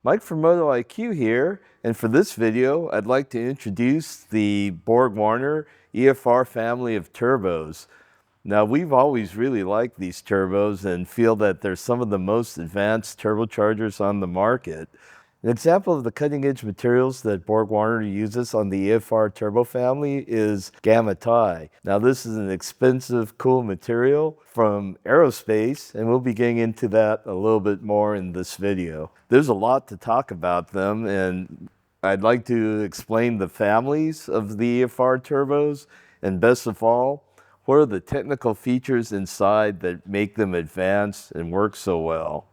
Mike from MotoIQ here, and for this video, I'd like to introduce the Borg EFR family of turbos. Now, we've always really liked these turbos and feel that they're some of the most advanced turbochargers on the market. An example of the cutting-edge materials that Borg uses on the EFR turbo family is gamma tie. Now, this is an expensive, cool material from aerospace, and we'll be getting into that a little bit more in this video. There's a lot to talk about them, and I'd like to explain the families of the EFR turbos, and best of all, what are the technical features inside that make them advanced and work so well.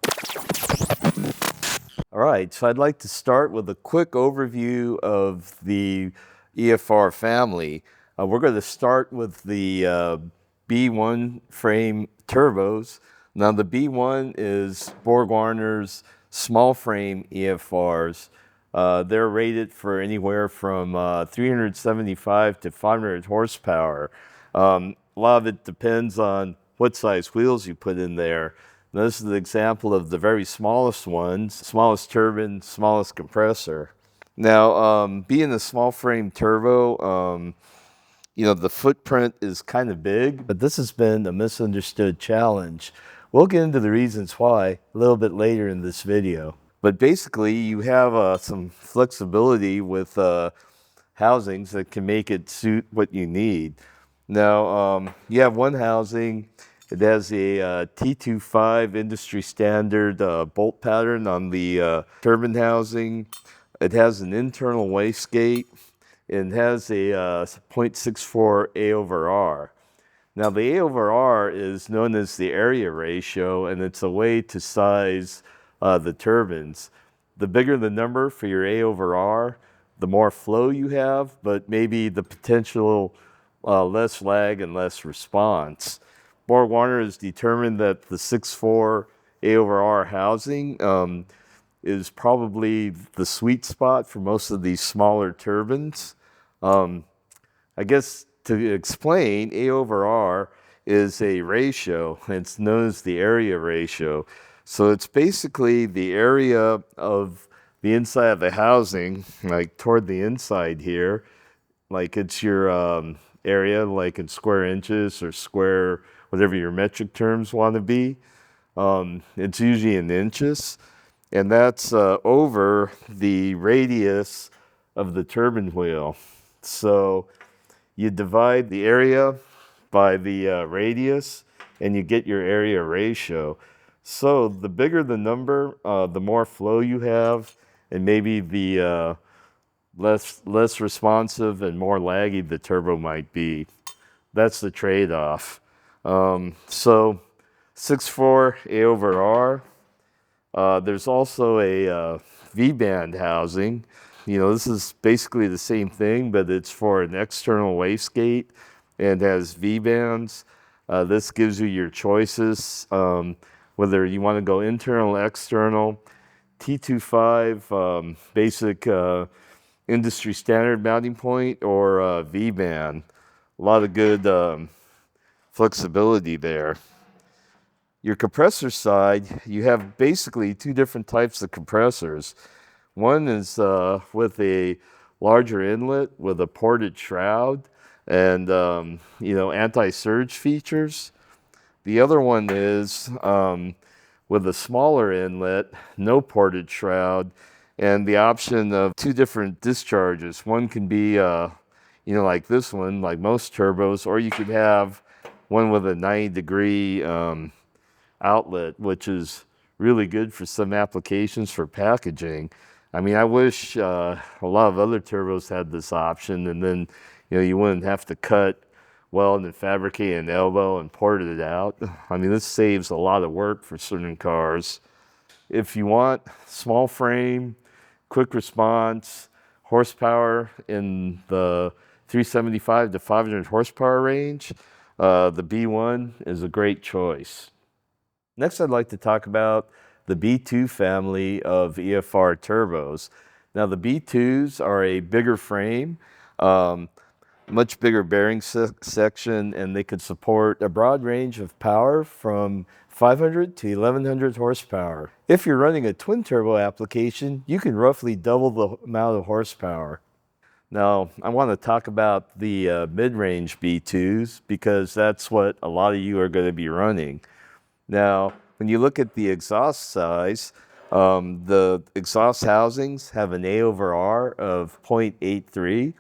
All right, so I'd like to start with a quick overview of the EFR family. We're going to start with the B1 frame turbos. Now the B1 is Borg small frame EFRs. They're rated for anywhere from 375 to 500 horsepower. A lot of it depends on what size wheels you put in there. Now, this is an example of the very smallest ones, smallest turbine, smallest compressor. Now, being a small frame turbo, the footprint is kind of big, but this has been a misunderstood challenge. We'll get into the reasons why a little bit later in this video. But basically, you have some flexibility with housings that can make it suit what you need. Now, you have one housing. It has a T25 industry standard bolt pattern on the turbine housing. It has an internal wastegate and has a 0.64 A over R. Now the A over R is known as the area ratio, and it's a way to size the turbines. The bigger the number for your A over R, the more flow you have, but maybe the potential less lag and less response. Borg has determined that the 6.4 A over R housing is probably the sweet spot for most of these smaller turbines. I guess to explain, A over R is a ratio, and it's known as the area ratio. So it's basically the area of the inside of the housing, like toward the inside here, like it's your area, like in square inches or square, whatever your metric terms want to be. It's usually in inches, and that's over the radius of the turbine wheel. So you divide the area by the radius, and you get your area ratio. So the bigger the number, the more flow you have, and maybe the less responsive and more laggy the turbo might be. That's the trade-off. So 6.4 A over R. There's also a V-band housing. This is basically the same thing, but it's for an external wastegate and has V-bands. This gives you your choices, whether you want to go internal, external, T25, basic industry standard mounting point, or V-band. A lot of good flexibility there. Your compressor side, you have basically two different types of compressors. One is with a larger inlet with a ported shroud and anti-surge features. The other one is with a smaller inlet, no ported shroud, and the option of two different discharges. One can be like this one, like most turbos, or you could have one with a 90-degree outlet, which is really good for some applications for packaging. I mean, I wish a lot of other turbos had this option, and then you wouldn't have to cut, weld, and fabricate an elbow and port it out. I mean, this saves a lot of work for certain cars. If you want small frame, quick response, horsepower in the 375 to 500 horsepower range, the B1 is a great choice. Next, I'd like to talk about the B2 family of EFR turbos. Now, the B2s are a bigger frame, much bigger bearing section, and they could support a broad range of power from 500 to 1100 horsepower. If you're running a twin turbo application, you can roughly double the amount of horsepower. Now, I want to talk about the mid-range B2s because that's what a lot of you are going to be running. Now, when you look at the exhaust size, the exhaust housings have an A over R of 0.83.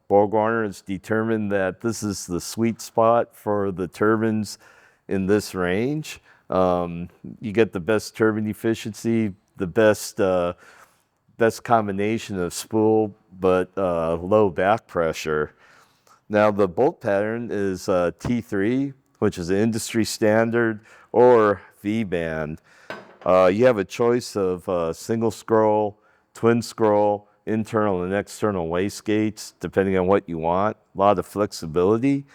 Borg has determined that this is the sweet spot for the turbines in this range. You get the best turbine efficiency, the best combination of spool, but low back pressure. Now the bolt pattern is T3, which is an industry standard, or V-band. You have a choice of single scroll, twin scroll, internal and external wastegates, depending on what you want. A lot of flexibility.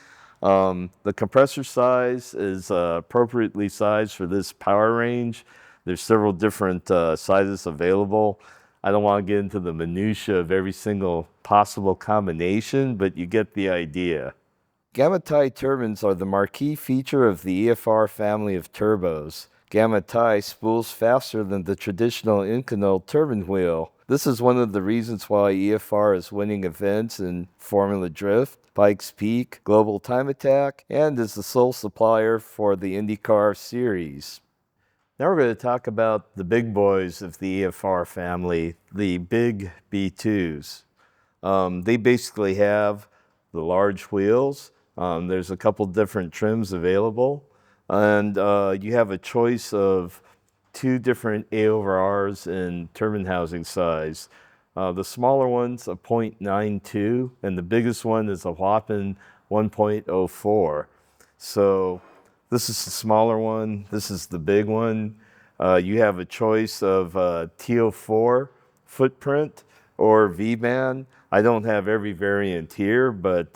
The compressor size is appropriately sized for this power range. There's several different sizes available. I don't want to get into the minutia of every single possible combination, but you get the idea. Gamma-tie turbines are the marquee feature of the EFR family of turbos. Gamma-tie spools faster than the traditional Inconel turbine wheel. This is one of the reasons why EFR is winning events in Formula Drift, Pikes Peak, Global Time Attack, and is the sole supplier for the IndyCar series. Now we're going to talk about the big boys of the EFR family, the big B2s. They basically have the large wheels. There's a couple different trims available, and you have a choice of two different A over Rs in turbine housing size. The smaller one's a 0.92, and the biggest one is a whopping 1.04. So this is the smaller one. This is the big one. You have a choice of TO4 footprint or V-band. I don't have every variant here, but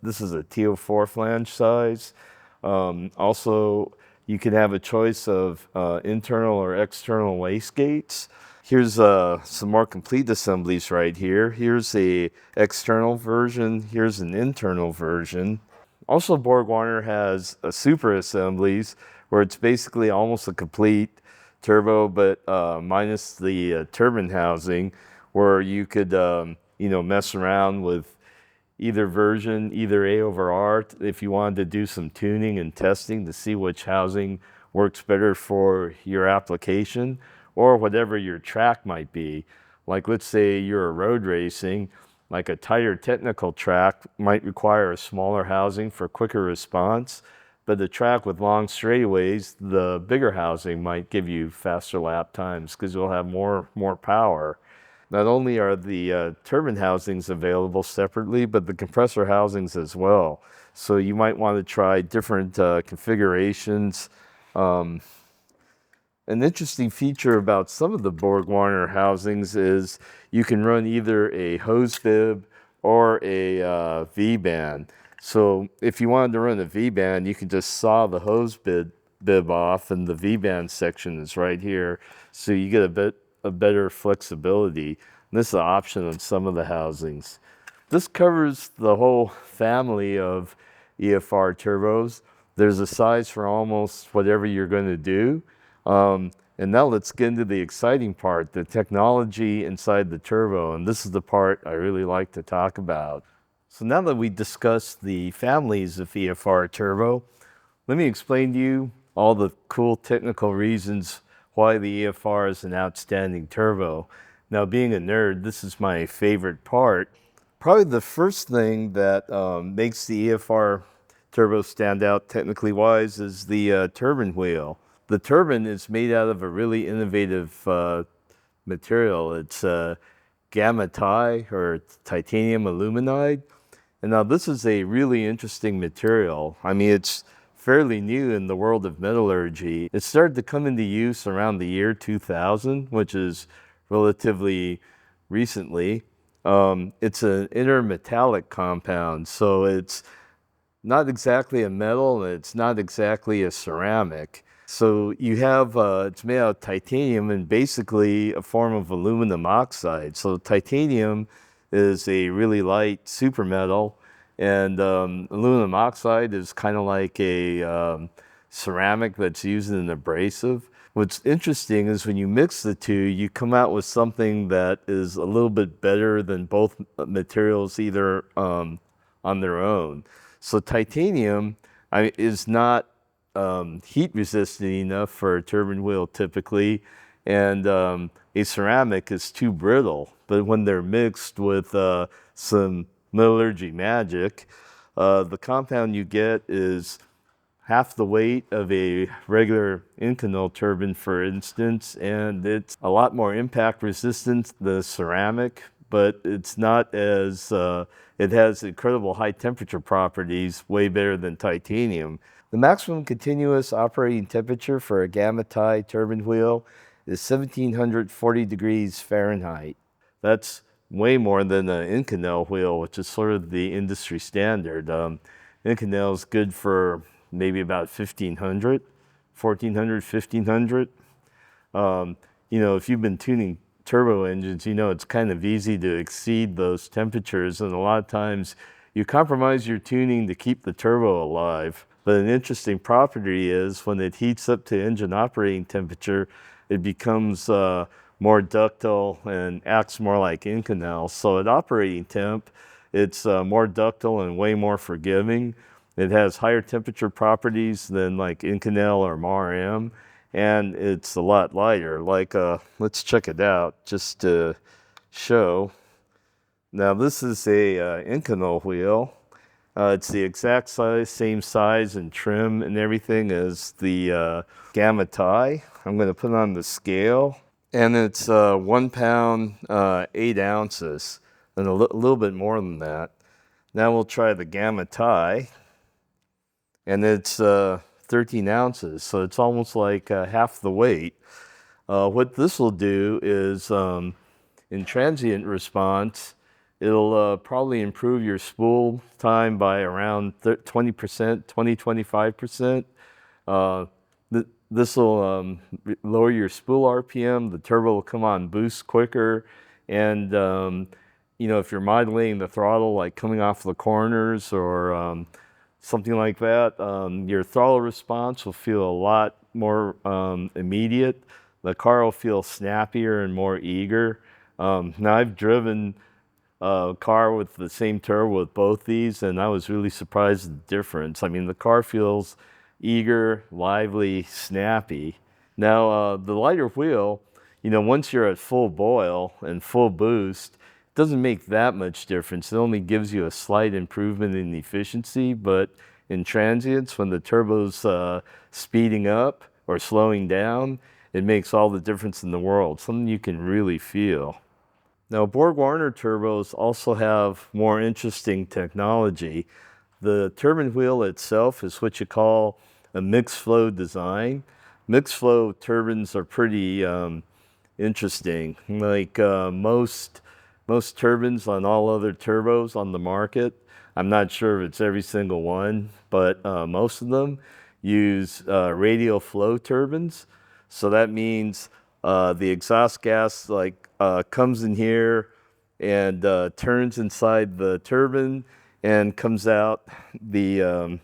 this is a TO4 flange size. Also, you can have a choice of internal or external wastegates. Here's some more complete assemblies right here. Here's a external version. Here's an internal version. Also, Borg has a super assemblies where it's basically almost a complete turbo, but minus the turbine housing, where you could mess around with either version, either A over R, if you wanted to do some tuning and testing to see which housing works better for your application or whatever your track might be. Like, let's say you're road racing, like a tighter technical track might require a smaller housing for quicker response, but the track with long straightaways, the bigger housing might give you faster lap times because you'll have more power. Not only are the turbine housings available separately, but the compressor housings as well. So you might want to try different configurations. An interesting feature about some of the Borg housings is you can run either a hose bib or a V-band. So if you wanted to run a V-band, you can just saw the hose bib off, and the V-band section is right here. So you get a better flexibility. And this is an option on some of the housings. This covers the whole family of EFR turbos. There's a size for almost whatever you're going to do. And now let's get into the exciting part, the technology inside the turbo. And this is the part I really like to talk about. So now that we discussed the families of EFR turbo, let me explain to you all the cool technical reasons why the EFR is an outstanding turbo. Now, being a nerd, this is my favorite part. Probably the first thing that makes the EFR turbo stand out technically wise is the turbine wheel. The turbine is made out of a really innovative material. It's gamma-tie or titanium aluminide. And now this is a really interesting material. I mean, it's fairly new in the world of metallurgy. It started to come into use around the year 2000, which is relatively recently. It's an intermetallic compound, so it's not exactly a metal, and it's not exactly a ceramic. So you have, it's made out of titanium and basically a form of aluminum oxide. So titanium is a really light super metal, and aluminum oxide is kind of like a ceramic that's used in an abrasive. What's interesting is when you mix the two, you come out with something that is a little bit better than both materials either on their own. So titanium is not heat resistant enough for a turbine wheel typically, and a ceramic is too brittle. But when they're mixed with some metallurgy magic, the compound you get is half the weight of a regular Inconel turbine, for instance, and it's a lot more impact resistant than the ceramic, but it's not as, it has incredible high temperature properties, way better than titanium. The maximum continuous operating temperature for a gamma tie turbine wheel is 1740 degrees Fahrenheit. That's way more than an Inconel wheel, which is sort of the industry standard. Inconel is good for maybe about 1500, 1400, 1500. You know, if you've been tuning turbo engines, you know it's kind of easy to exceed those temperatures, and a lot of times you compromise your tuning to keep the turbo alive. But an interesting property is when it heats up to engine operating temperature, it becomes more ductile and acts more like Inconel. So at operating temp, it's more ductile and way more forgiving. It has higher temperature properties than like Inconel or MAR-M, and it's a lot lighter. Like, let's check it out just to show. Now this is a Inconel wheel. It's the exact size, same size and trim and everything as the gamma tie. I'm going to put it on the scale, and it's 1 pound, 8 ounces, and a little bit more than that. Now we'll try the gamma tie, and it's 13 ounces, so it's almost like half the weight. What this will do is, in transient response, it'll probably improve your spool time by around 20%, 20-25%. This will lower your spool RPM. The turbo will come on boost quicker, and you know, if you're modulating the throttle, like coming off the corners or something like that, your throttle response will feel a lot more immediate. The car will feel snappier and more eager. Now I've driven a car with the same turbo with both these, and I was really surprised at the difference. I mean, the car feels eager, lively, snappy. Now the lighter wheel, you know, once you're at full boil and full boost, it doesn't make that much difference. It only gives you a slight improvement in efficiency, but in transients, when the turbo's speeding up or slowing down, it makes all the difference in the world, something you can really feel. Now, Borg-Warner turbos also have more interesting technology. The turbine wheel itself is what you call a mixed flow design. Mixed flow turbines are pretty interesting. Like most turbines on all other turbos on the market, I'm not sure if it's every single one, but most of them use radial flow turbines. So that means the exhaust gas comes in here and turns inside the turbine and comes out the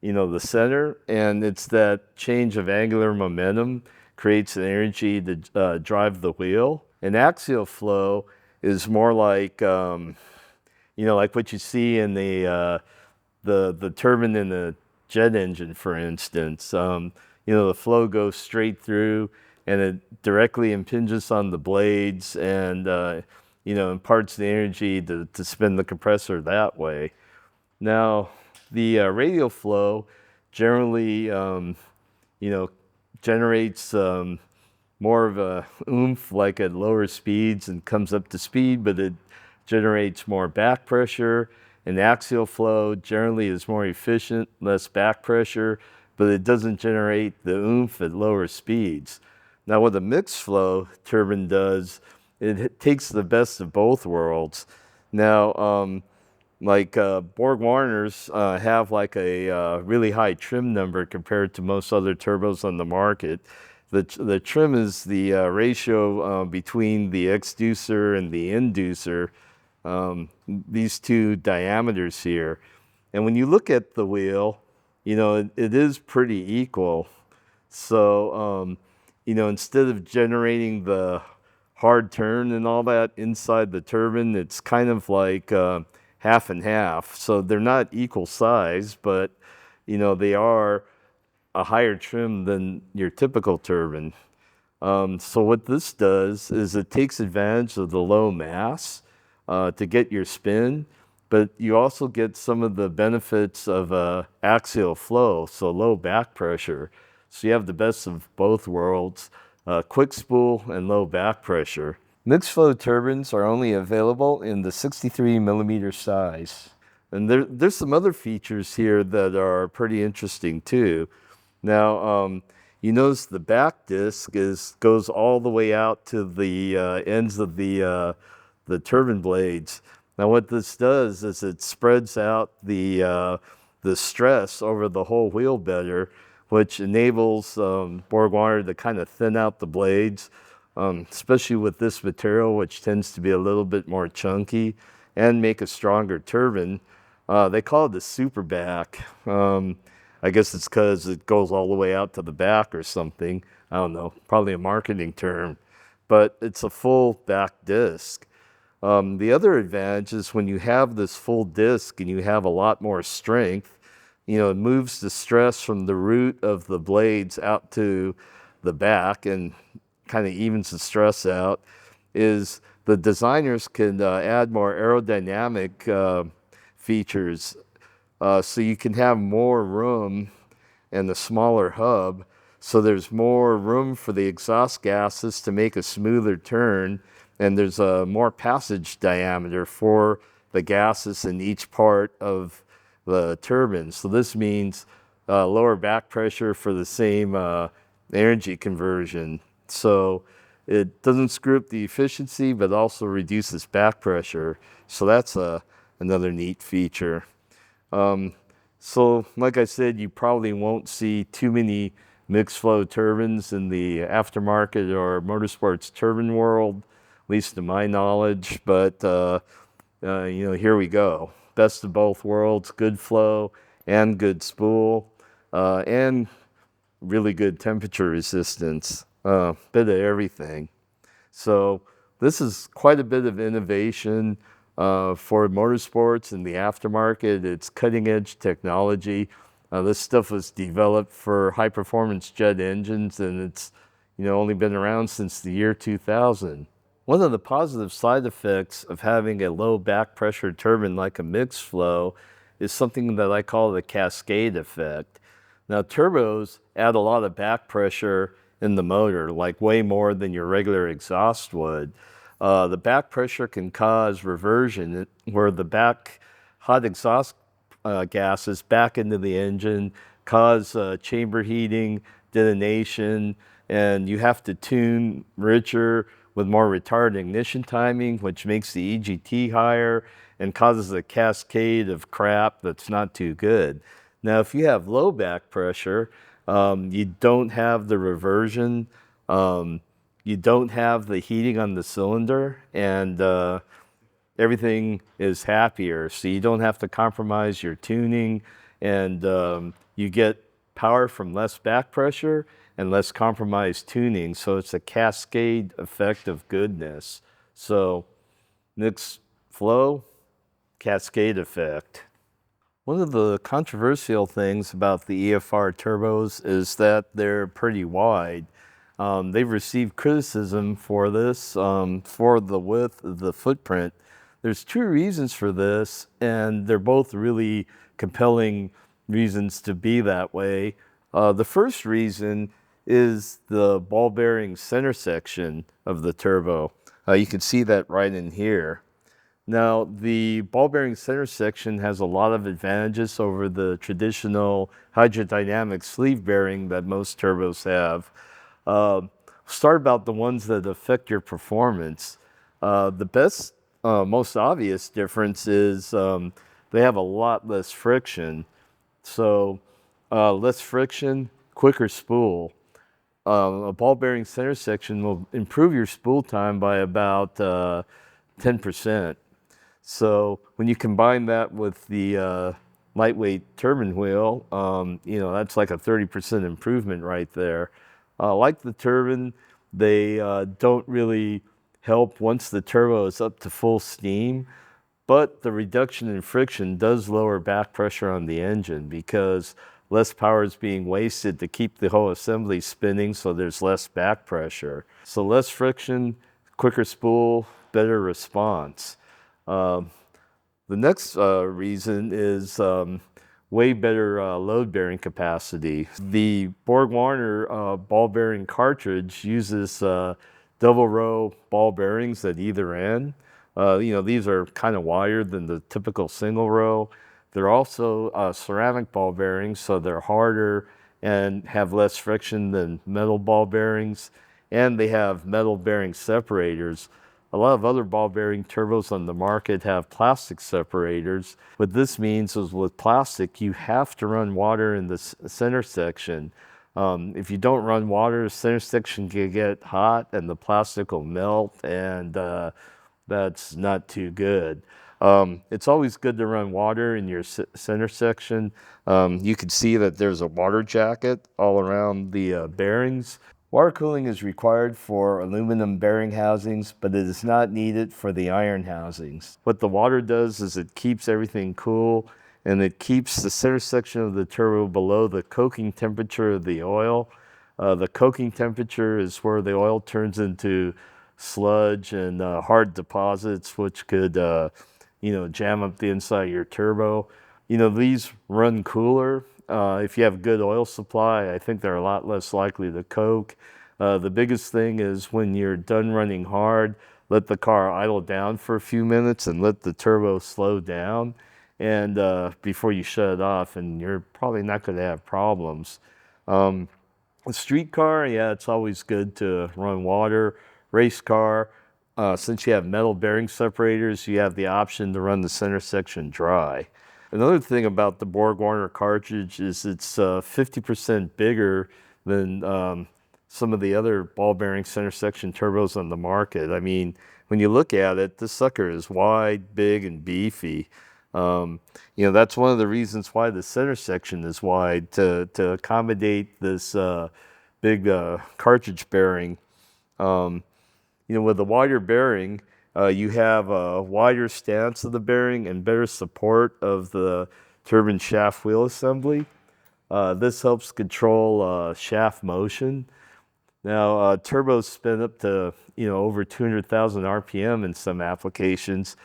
the center, and it's that change of angular momentum creates an energy to drive the wheel. And axial flow is more like like what you see in the turbine in the jet engine, for instance. The flow goes straight through, and it directly impinges on the blades and imparts the energy to spin the compressor that way. Now, the radial flow generally generates more of a oomph, like at lower speeds, and comes up to speed, but it generates more back pressure. And axial flow generally is more efficient, less back pressure, but it doesn't generate the oomph at lower speeds. Now, what a mixed flow turbine does, it takes the best of both worlds. Now, Borg-Warners have like a really high trim number compared to most other turbos on the market. The trim is the ratio between the exducer and the inducer, these two diameters here. And when you look at the wheel, it is pretty equal. So, instead of generating the hard turn and all that inside the turbine, it's kind of like half and half. So they're not equal size, but, they are a higher trim than your typical turbine. So what this does is it takes advantage of the low mass to get your spin, but you also get some of the benefits of axial flow, so low back pressure. So you have the best of both worlds, quick spool and low back pressure. Mixed flow turbines are only available in the 63 millimeter size. And there's some other features here that are pretty interesting too. Now, you notice the back disc goes all the way out to the ends of the turbine blades. Now, what this does is it spreads out the stress over the whole wheel better, which enables Borg Warner to kind of thin out the blades, especially with this material, which tends to be a little bit more chunky, and make a stronger turbine. They call it the super back. I guess it's because it goes all the way out to the back or something. I don't know, probably a marketing term. But it's a full back disc. The other advantage is when you have this full disc and you have a lot more strength, it moves the stress from the root of the blades out to the back and kind of evens the stress out, is the designers can add more aerodynamic features. So you can have more room and a smaller hub, so there's more room for the exhaust gases to make a smoother turn, and there's a more passage diameter for the gases in each part of the turbine. So this means lower back pressure for the same energy conversion. So it doesn't screw up the efficiency, but also reduces back pressure. So that's another neat feature. So like I said, you probably won't see too many mixed flow turbines in the aftermarket or motorsports turbine world, at least to my knowledge, but here we go. Best of both worlds, good flow and good spool, and really good temperature resistance, bit of everything. So this is quite a bit of innovation for motorsports and the aftermarket. It's cutting edge technology. This stuff was developed for high performance jet engines, and it's only been around since the year 2000. One of the positive side effects of having a low back pressure turbine like a mixed flow is something that I call the cascade effect. Now, turbos add a lot of back pressure in the motor, like way more than your regular exhaust would. The back pressure can cause reversion, where the back hot exhaust gases back into the engine cause chamber heating, detonation, and you have to tune richer with more retarded ignition timing, which makes the EGT higher and causes a cascade of crap that's not too good. Now, if you have low back pressure, you don't have the reversion, you don't have the heating on the cylinder, and everything is happier. So you don't have to compromise your tuning, and you get power from less back pressure and less compromised tuning. So it's a cascade effect of goodness. So mixed flow, cascade effect. One of the controversial things about the EFR turbos is that they're pretty wide. They've received criticism for this, for the width of the footprint. There's two reasons for this, and they're both really compelling reasons to be that way. The first reason is the ball bearing center section of the turbo. You can see that right in here. Now, the ball bearing center section has a lot of advantages over the traditional hydrodynamic sleeve bearing that most turbos have. Start about the ones that affect your performance. The best, most obvious difference is they have a lot less friction. So less friction, quicker spool. A ball bearing center section will improve your spool time by about 10%. So when you combine that with the lightweight turbine wheel, you know, that's like a 30% improvement right there. Like the turbine, they don't really help once the turbo is up to full steam, but the reduction in friction does lower back pressure on the engine because less power is being wasted to keep the whole assembly spinning, so there's less back pressure. So less friction, quicker spool, better response. The next reason is way better load bearing capacity. The Borg Warner ball bearing cartridge uses double row ball bearings at either end. You know, these are kind of wider than the typical single row. They're also ceramic ball bearings, so they're harder and have less friction than metal ball bearings. And they have metal bearing separators. A lot of other ball bearing turbos on the market have plastic separators. What this means is with plastic, you have to run water in the center section. If you don't run water, the center section can get hot and the plastic will melt, and that's not too good. It's always good to run water in your center section. You can see that there's a water jacket all around the bearings. Water cooling is required for aluminum bearing housings, but it is not needed for the iron housings. What the water does is it keeps everything cool, and it keeps the center section of the turbo below the coking temperature of the oil. The coking temperature is where the oil turns into sludge and hard deposits, which could, you know, jam up the inside of your turbo. You know, these run cooler. If you have good oil supply, I think they're a lot less likely to coke. The biggest thing is when you're done running hard, let the car idle down for a few minutes and let the turbo slow down, and before you shut it off, and you're probably not going to have problems. A street car, yeah, it's always good to run water. Race car, since you have metal bearing separators, you have the option to run the center section dry. Another thing about the Borg Warner cartridge is it's 50% bigger than some of the other ball bearing center section turbos on the market. I mean, when you look at it, this sucker is wide, big, and beefy. You know, that's one of the reasons why the center section is wide, to accommodate this big cartridge bearing. You know, with a wider bearing, you have a wider stance of the bearing and better support of the turbine shaft wheel assembly. This helps control shaft motion. Now, turbos spin up to, you know, over 200,000 RPM in some applications.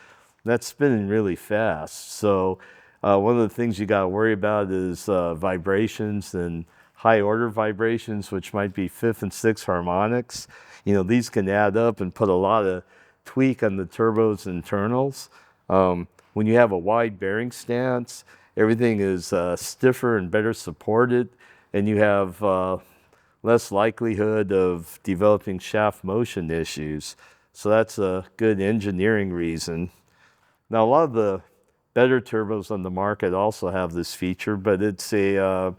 That's spinning really fast. So one of the things you got to worry about is vibrations and high order vibrations, which might be fifth and sixth harmonics. You know, these can add up and put a lot of tweak on the turbo's internals. When you have a wide bearing stance, everything is stiffer and better supported, and you have less likelihood of developing shaft motion issues. So that's a good engineering reason. Now, a lot of the better turbos on the market also have this feature, but it's the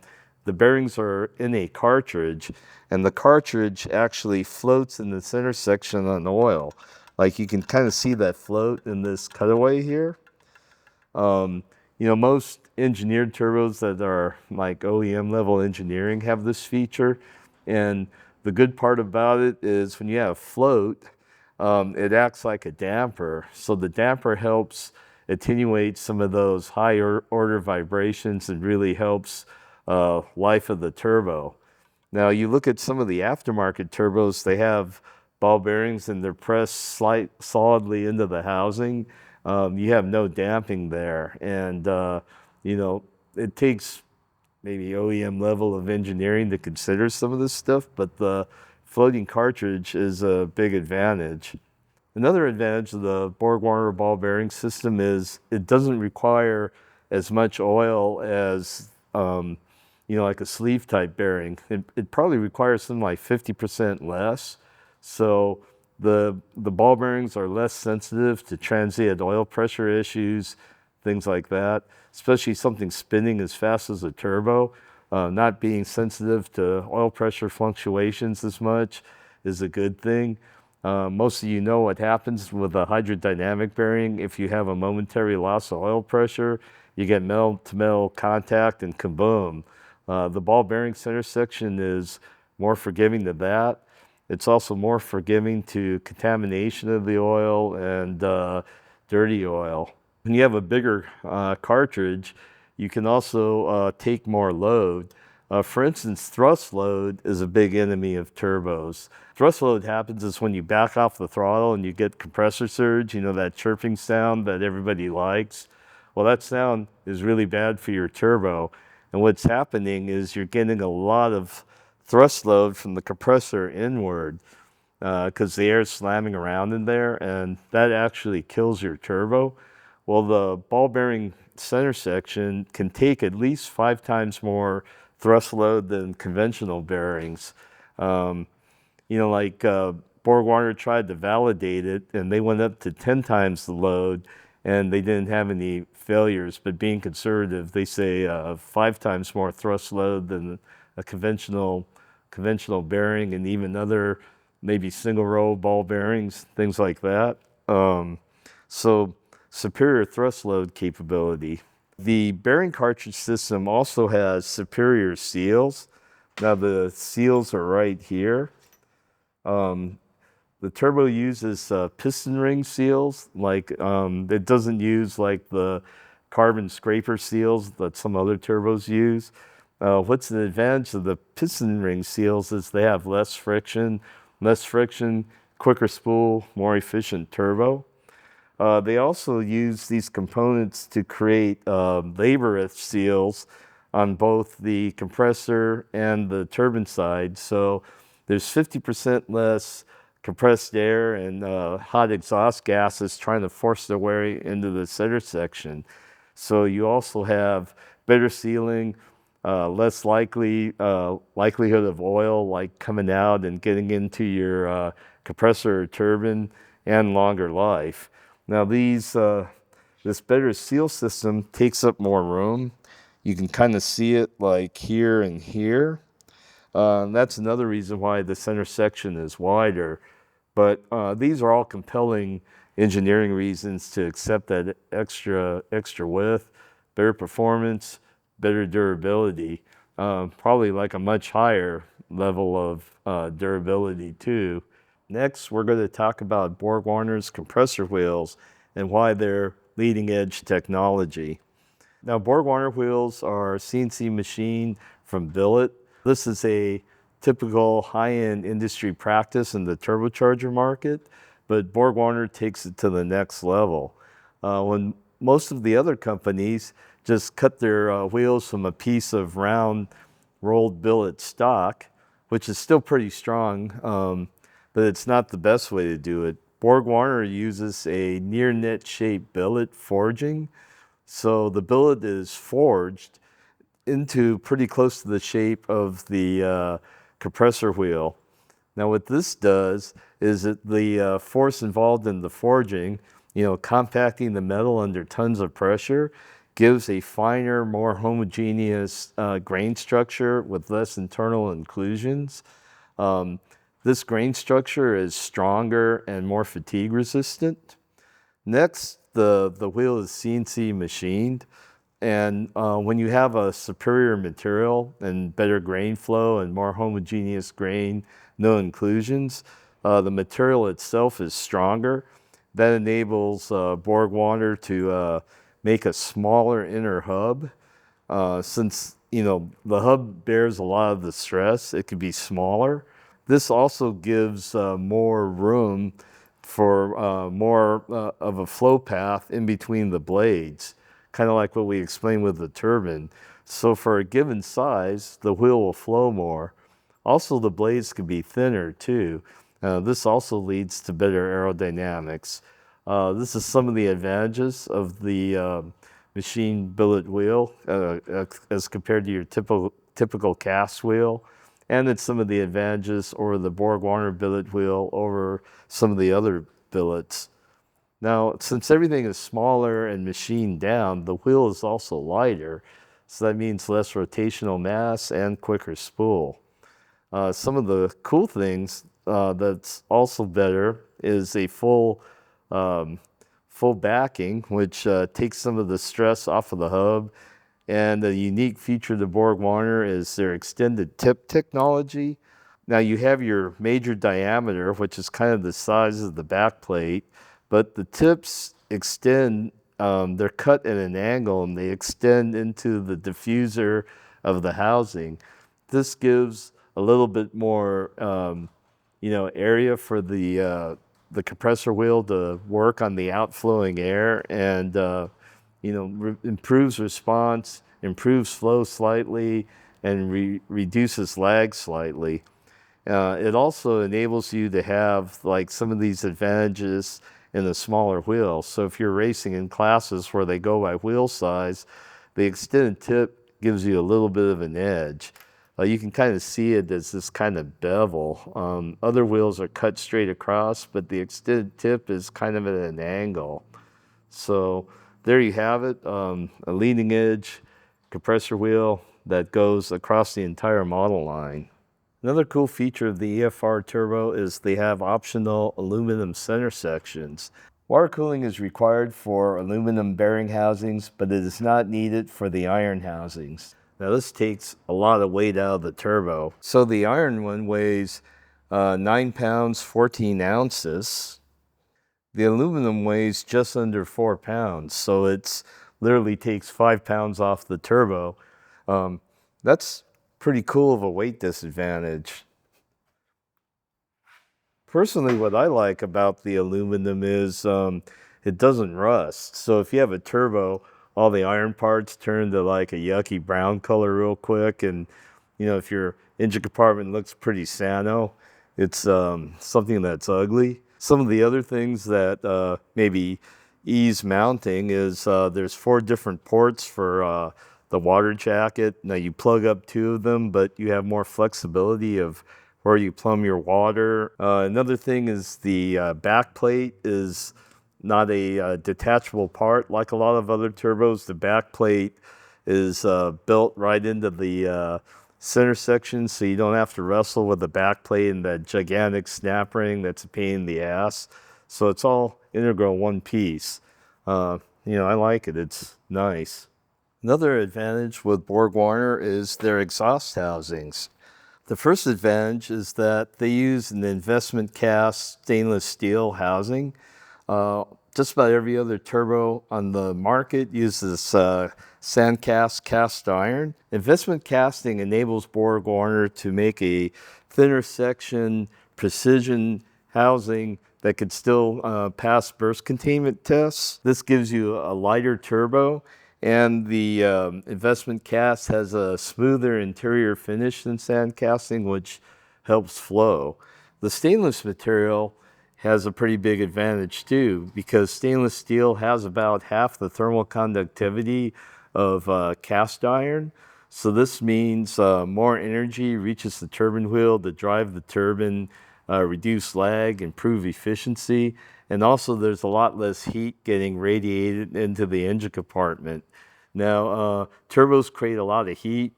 bearings are in a cartridge, and the cartridge actually floats in the center section on oil. Like, you can kind of see that float in this cutaway here. You know, most engineered turbos that are like OEM level engineering have this feature, and the good part about it is when you have float, it acts like a damper. So the damper helps attenuate some of those higher order vibrations and really helps life of the turbo. Now, you look at some of the aftermarket turbos, they have ball bearings and they're pressed solidly into the housing. You have no damping there, and you know, it takes maybe OEM level of engineering to consider some of this stuff, but the floating cartridge is a big advantage. Another advantage of the Borg Warner ball bearing system is it doesn't require as much oil as you know, like a sleeve type bearing. It probably requires something like 50% less. So the ball bearings are less sensitive to transient oil pressure issues, things like that, especially something spinning as fast as a turbo. Not being sensitive to oil pressure fluctuations as much is a good thing. Most of you know what happens with a hydrodynamic bearing. If you have a momentary loss of oil pressure, you get metal-to-metal contact and kaboom. The ball bearing center section is more forgiving to that. It's also more forgiving to contamination of the oil and dirty oil. When you have a bigger cartridge, you can also take more load. For instance, thrust load is a big enemy of turbos. Thrust load happens is when you back off the throttle and you get compressor surge, you know, that chirping sound that everybody likes. Well, that sound is really bad for your turbo. And what's happening is you're getting a lot of thrust load from the compressor inward because the air is slamming around in there, and that actually kills your turbo. Well, the ball bearing center section can take at least 5 times more thrust load than conventional bearings. You know, like Borg tried to validate it, and they went up to 10 times the load, and they didn't have any failures. But being conservative, they say 5 times more thrust load than a conventional bearing, and even other maybe single row ball bearings, things like that. So superior thrust load capability. The bearing cartridge system also has superior seals. Now the seals are right here. The turbo uses piston ring seals, like it doesn't use like the carbon scraper seals that some other turbos use. What's an advantage of the piston ring seals is they have less friction, quicker spool, more efficient turbo. They also use these components to create labor seals on both the compressor and the turbine side. So there's 50% less compressed air and hot exhaust gases trying to force their way into the center section. So you also have better sealing, less likelihood of oil like coming out and getting into your compressor or turbine, and longer life. Now this better seal system takes up more room. You can kind of see it like here and here. That's another reason why the center section is wider. But these are all compelling engineering reasons to accept that extra width, better performance, better durability, probably like a much higher level of durability too. Next, we're going to talk about Borg-Warner's compressor wheels and why they're leading edge technology. Now, Borg-Warner wheels are CNC machined from Billet. This is a typical high-end industry practice in the turbocharger market, but Borg-Warner takes it to the next level. When most of the other companies just cut their wheels from a piece of round rolled billet stock, which is still pretty strong, but it's not the best way to do it. Borg-Warner uses a near net shaped billet forging. So the billet is forged into pretty close to the shape of the compressor wheel. Now what this does is that the force involved in the forging, you know, compacting the metal under tons of pressure, gives a finer, more homogeneous grain structure with less internal inclusions. This grain structure is stronger and more fatigue resistant. Next, the wheel is CNC machined. And when you have a superior material and better grain flow and more homogeneous grain, no inclusions, the material itself is stronger. That enables Borg-Warner to make a smaller inner hub. Since, you know, the hub bears a lot of the stress, it could be smaller. This also gives more room for more of a flow path in between the blades, kind of like what we explained with the turbine. So for a given size, the wheel will flow more. Also, the blades can be thinner too. This also leads to better aerodynamics. This is some of the advantages of the machine billet wheel as compared to your typical cast wheel. And it's some of the advantages over the Borg-Warner billet wheel over some of the other billets. Now, since everything is smaller and machined down, the wheel is also lighter. So that means less rotational mass and quicker spool. Some of the cool things that's also better is a full backing, which takes some of the stress off of the hub. And a unique feature of the Borg Warner is their extended tip technology. Now you have your major diameter, which is kind of the size of the back plate, but the tips extend, they're cut at an angle and they extend into the diffuser of the housing. This gives a little bit more area for the compressor wheel to work on the outflowing air, and improves response, improves flow slightly, and reduces lag slightly. It also enables you to have like some of these advantages in a smaller wheel. So if you're racing in classes where they go by wheel size, the extended tip gives you a little bit of an edge. You can kind of see it as this kind of bevel. Other wheels are cut straight across, but the extended tip is kind of at an angle. So there you have it, a leading edge compressor wheel that goes across the entire model line. Another cool feature of the EFR Turbo is they have optional aluminum center sections. Water cooling is required for aluminum bearing housings, but it is not needed for the iron housings. Now this takes a lot of weight out of the turbo. So the iron one weighs 9 pounds, 14 ounces. The aluminum weighs just under 4 pounds, so it's literally takes 5 pounds off the turbo. That's pretty cool of a weight disadvantage. Personally, what I like about the aluminum is it doesn't rust. So if you have a turbo, all the iron parts turn to like a yucky brown color real quick, and if your engine compartment looks pretty sano, it's something that's ugly. Some of the other things that maybe ease mounting is there's 4 different ports for the water jacket. Now you plug up 2 of them, but you have more flexibility of where you plumb your water. Another thing is the back plate is not a detachable part like a lot of other turbos. The back plate is built right into the center section, so you don't have to wrestle with the back plate and that gigantic snap ring that's a pain in the ass. So it's all integral one piece. I like it. It's nice. Another advantage with Borg Warner is their exhaust housings. The first advantage is that they use an investment cast stainless steel housing. Just about every other turbo on the market uses sandcast cast iron. Investment casting enables Borg Warner to make a thinner section precision housing that could still pass burst containment tests. This gives you a lighter turbo, and the investment cast has a smoother interior finish than sand casting, which helps flow. The stainless material has a pretty big advantage too, because stainless steel has about half the thermal conductivity of cast iron. So this means more energy reaches the turbine wheel to drive the turbine, reduce lag, improve efficiency, and also there's a lot less heat getting radiated into the engine compartment. Now, turbos create a lot of heat.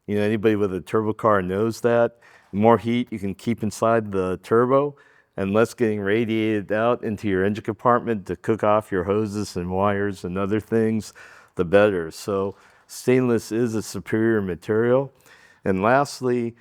Anybody with a turbo car knows that. The more heat you can keep inside the turbo and less getting radiated out into your engine compartment to cook off your hoses and wires and other things, the better. So stainless is a superior material. And lastly,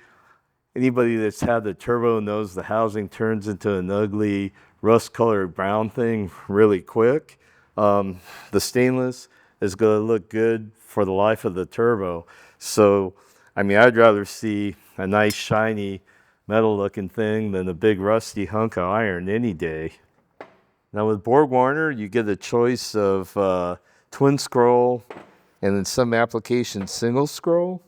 anybody that's had the turbo knows the housing turns into an ugly rust-colored brown thing really quick. The stainless is going to look good for the life of the turbo. So, I'd rather see a nice shiny metal-looking thing than a big rusty hunk of iron any day. Now with Borg Warner, you get a choice of twin scroll and in some applications single scroll.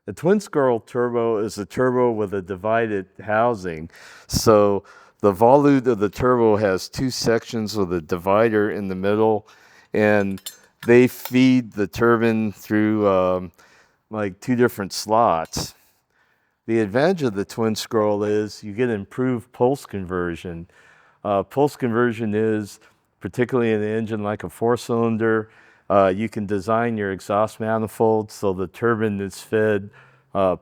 A twin scroll turbo is a turbo with a divided housing. So the volute of the turbo has 2 sections with a divider in the middle, and they feed the turbine through like 2 different slots. The advantage of the twin scroll is you get improved pulse conversion. Pulse conversion is, particularly in an engine like a 4-cylinder, you can design your exhaust manifold so the turbine is fed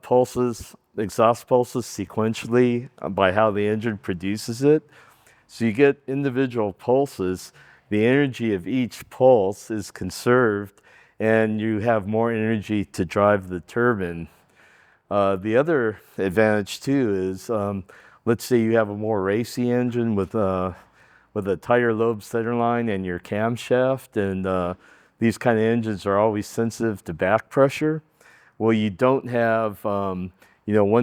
pulses exhaust pulses sequentially by how the engine produces it. So you get individual pulses. The energy of each pulse is conserved, and you have more energy to drive the turbine. The other advantage too is, let's say you have a more racy engine with a tighter lobe centerline and your camshaft, and these kind of engines are always sensitive to back pressure. Well, you don't have, one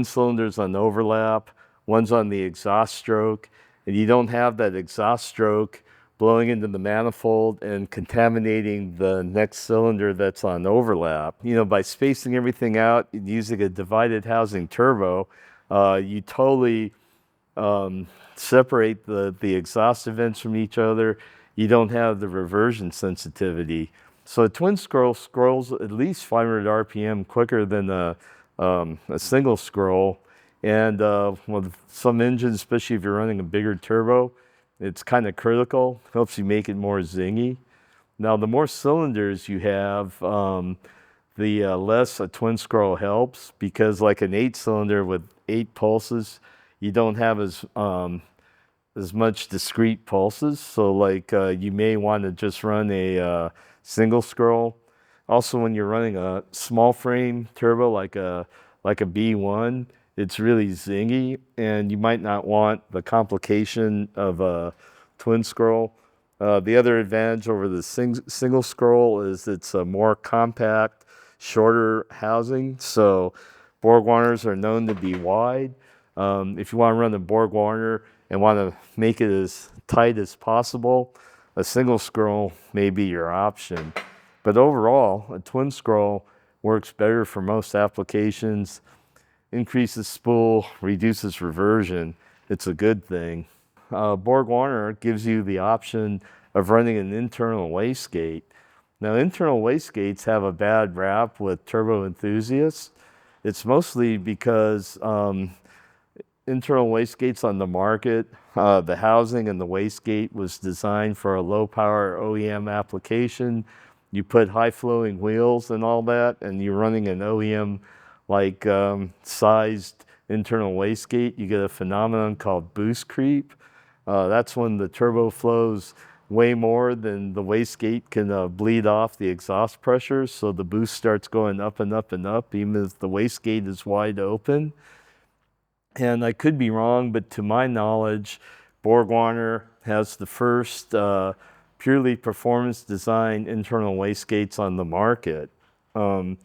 cylinder's on overlap, one's on the exhaust stroke, and you don't have that exhaust stroke blowing into the manifold and contaminating the next cylinder that's on overlap. By spacing everything out using a divided housing turbo, you totally separate the exhaust events from each other. You don't have the reversion sensitivity. So a twin scroll scrolls at least 500 RPM quicker than a single scroll. And with some engines, especially if you're running a bigger turbo, it's kind of critical. Helps you make it more zingy. Now, the more cylinders you have, the less a twin scroll helps, because like an 8-cylinder with 8 pulses, you don't have as much discrete pulses. So like you may want to just run a single scroll. Also, when you're running a small frame turbo like a B1, it's really zingy, and you might not want the complication of a twin scroll. The other advantage over the single scroll is it's a more compact, shorter housing. So Borg Warners are known to be wide. If you want to run the Borg Warner and want to make it as tight as possible, a single scroll may be your option. But overall, a twin scroll works better for most applications, increases spool, reduces reversion. It's a good thing. Borg Warner gives you the option of running an internal wastegate. Now, internal wastegates have a bad rap with turbo enthusiasts. It's mostly because internal wastegates on the market, the housing and the wastegate was designed for a low power OEM application. You put high flowing wheels and all that, and you're running an OEM sized internal wastegate, you get a phenomenon called boost creep. That's when the turbo flows way more than the wastegate can bleed off the exhaust pressure, so the boost starts going up and up and up, even if the wastegate is wide open. And I could be wrong, but to my knowledge, Borg Warner has the first purely performance design internal wastegates on the market. On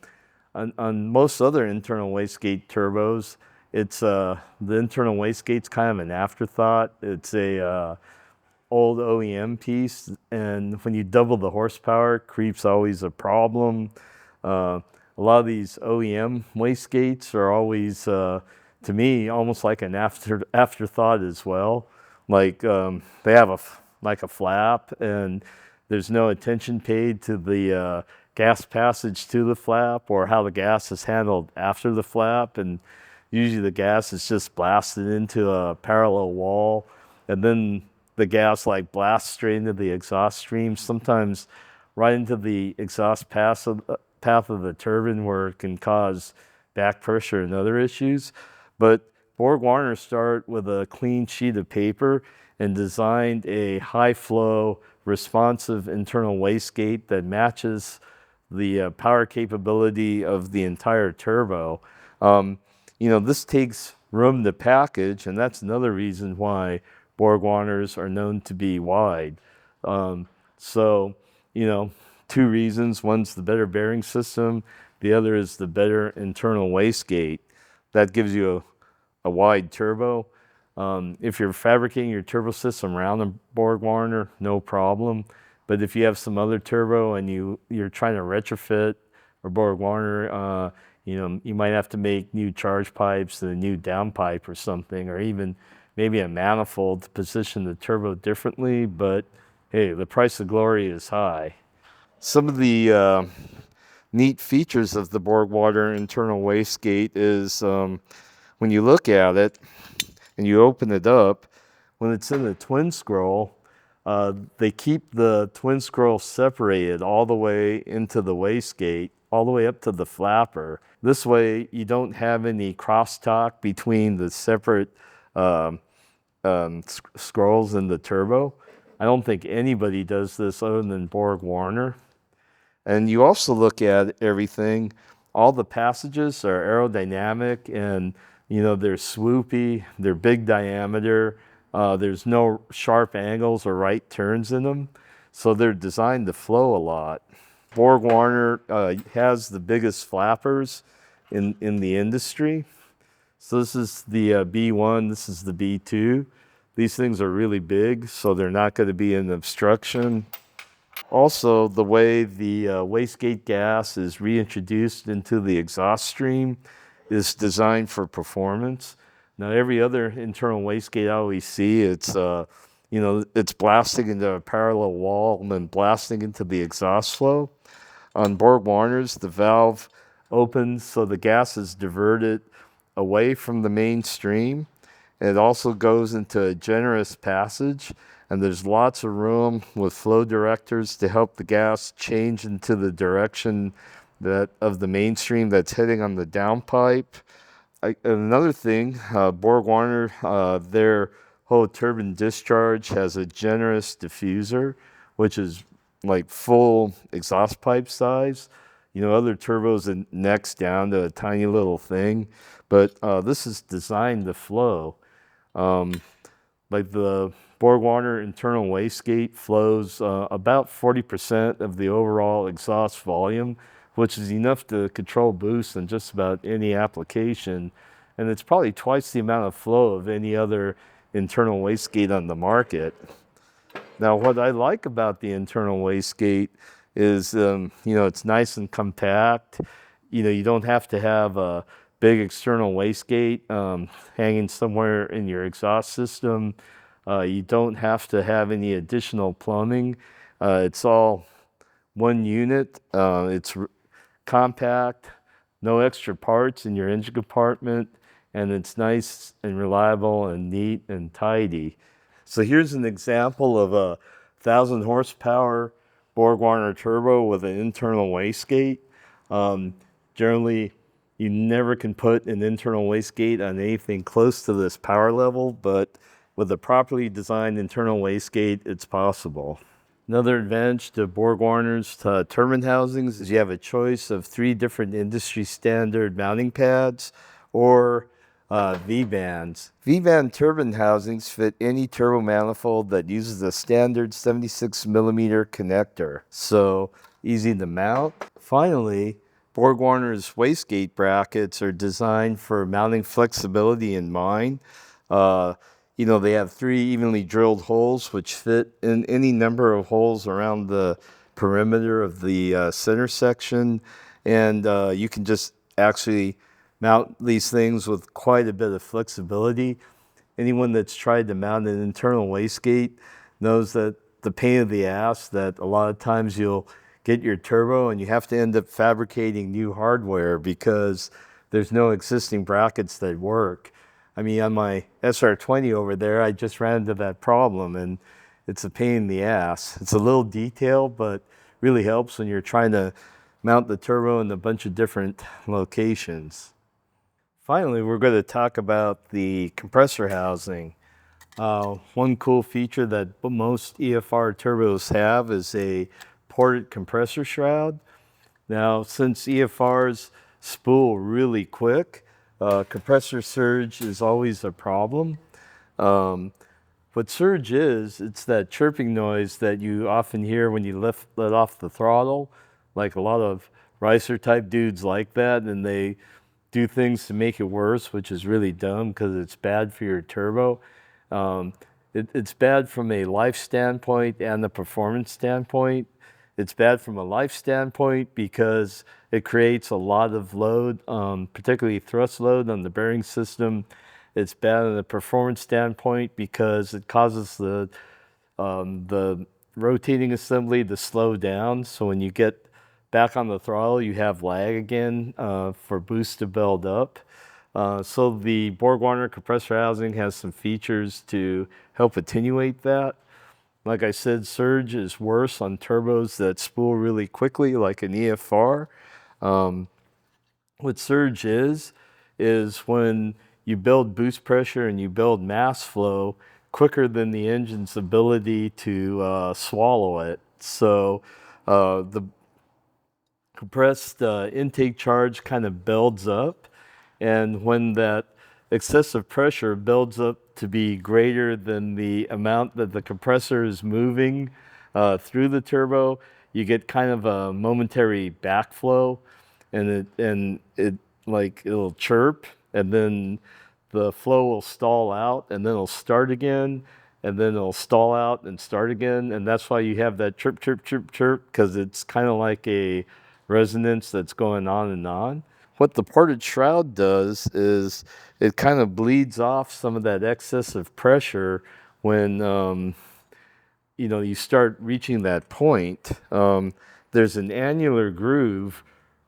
most other internal wastegate turbos, it's the internal wastegate's kind of an afterthought. It's a old OEM piece, and when you double the horsepower, creep's always a problem. A lot of these OEM wastegates are always, to me, almost like an afterthought as well. Like they have a flap, and there's no attention paid to the gas passage to the flap or how the gas is handled after the flap, and usually the gas is just blasted into a parallel wall, and then the gas like blasts straight into the exhaust stream, sometimes right into the exhaust path of the turbine, where it can cause back pressure and other issues. But Borg Warner started with a clean sheet of paper and designed a high flow responsive internal wastegate that matches the power capability of the entire turbo. This takes room to package, and that's another reason why Borg Warners are known to be wide. Two reasons. One's the better bearing system. The other is the better internal wastegate. That gives you a wide turbo. If you're fabricating your turbo system around a Borg Warner, no problem. But if you have some other turbo and you're trying to retrofit a Borg Warner, you might have to make new charge pipes and a new downpipe or something, or even maybe a manifold to position the turbo differently. But hey, the price of glory is high. Some of the neat features of the Borg Warner internal wastegate is when you look at it and you open it up, when it's in the twin scroll, they keep the twin scroll separated all the way into the wastegate. all the way up to the flapper. This way, you don't have any crosstalk between the separate scrolls in the turbo. I don't think anybody does this other than Borg Warner. And you also look at everything. All the passages are aerodynamic, and they're swoopy, they're big diameter. There's no sharp angles or right turns in them, so they're designed to flow a lot. Borg Warner has the biggest flappers in the industry. So this is the B1, this is the B2. These things are really big, so they're not going to be an obstruction. Also, the way the wastegate gas is reintroduced into the exhaust stream is designed for performance. Now, every other internal wastegate I always see, it's it's blasting into a parallel wall and then blasting into the exhaust flow. On Borg Warners, the valve opens so the gas is diverted away from the main stream. It also goes into a generous passage, and there's lots of room with flow directors to help the gas change into the direction of the mainstream that's hitting on the downpipe. Another thing, Borg Warner, their whole turbine discharge has a generous diffuser, which is like full exhaust pipe size. Other turbos it necks down to a tiny little thing, but this is designed to flow. Like the Borg Warner internal wastegate flows about 40% of the overall exhaust volume, which is enough to control boost in just about any application. And it's probably twice the amount of flow of any other internal wastegate on the market. Now, what I like about the internal wastegate is, it's nice and compact. You don't have to have a big external wastegate hanging somewhere in your exhaust system. You don't have to have any additional plumbing. It's all one unit. It's compact, no extra parts in your engine compartment, and it's nice and reliable and neat and tidy. So here's an example of a 1,000 horsepower Borg Warner turbo with an internal wastegate. Generally, you never can put an internal wastegate on anything close to this power level, but with a properly designed internal wastegate, it's possible. Another advantage to Borg Warner's turbine housings is you have a choice of 3 different industry standard mounting pads or V-bands. V-band turbine housings fit any turbo manifold that uses a standard 76 millimeter connector, so easy to mount. Finally, Borg Warner's wastegate brackets are designed for mounting flexibility in mind. They have 3 evenly drilled holes which fit in any number of holes around the perimeter of the center section, and you can just actually mount these things with quite a bit of flexibility. Anyone that's tried to mount an internal wastegate knows that the pain in the ass that a lot of times you'll get your turbo and you have to end up fabricating new hardware because there's no existing brackets that work. I mean, on my SR20 over there, I just ran into that problem, and it's a pain in the ass. It's a little detail, but really helps when you're trying to mount the turbo in a bunch of different locations. Finally, we're going to talk about the compressor housing. One cool feature that most EFR turbos have is a ported compressor shroud. Now, since EFRs spool really quick, compressor surge is always a problem. What surge is, it's that chirping noise that you often hear when you let off the throttle. Like a lot of ricer type dudes like that, and they do things to make it worse, which is really dumb because it's bad for your turbo. It's bad from a life standpoint and a performance standpoint. It's bad from a life standpoint because it creates a lot of load, particularly thrust load on the bearing system. It's bad on a performance standpoint because it causes the rotating assembly to slow down. So when you get back on the throttle, you have lag again for boost to build up. So the Borg Warner compressor housing has some features to help attenuate that. Like I said, surge is worse on turbos that spool really quickly, like an EFR. What surge is when you build boost pressure and you build mass flow quicker than the engine's ability to swallow it. So the compressed intake charge kind of builds up, and when that excessive pressure builds up to be greater than the amount that the compressor is moving through the turbo, you get kind of a momentary backflow, and it like it'll chirp, and then the flow will stall out, and then it'll start again, and then it'll stall out and start again, and that's why you have that chirp, chirp, chirp, chirp, because it's kind of like a resonance that's going on and on. What the ported shroud does is it kind of bleeds off some of that excessive pressure when you start reaching that point. There's an annular groove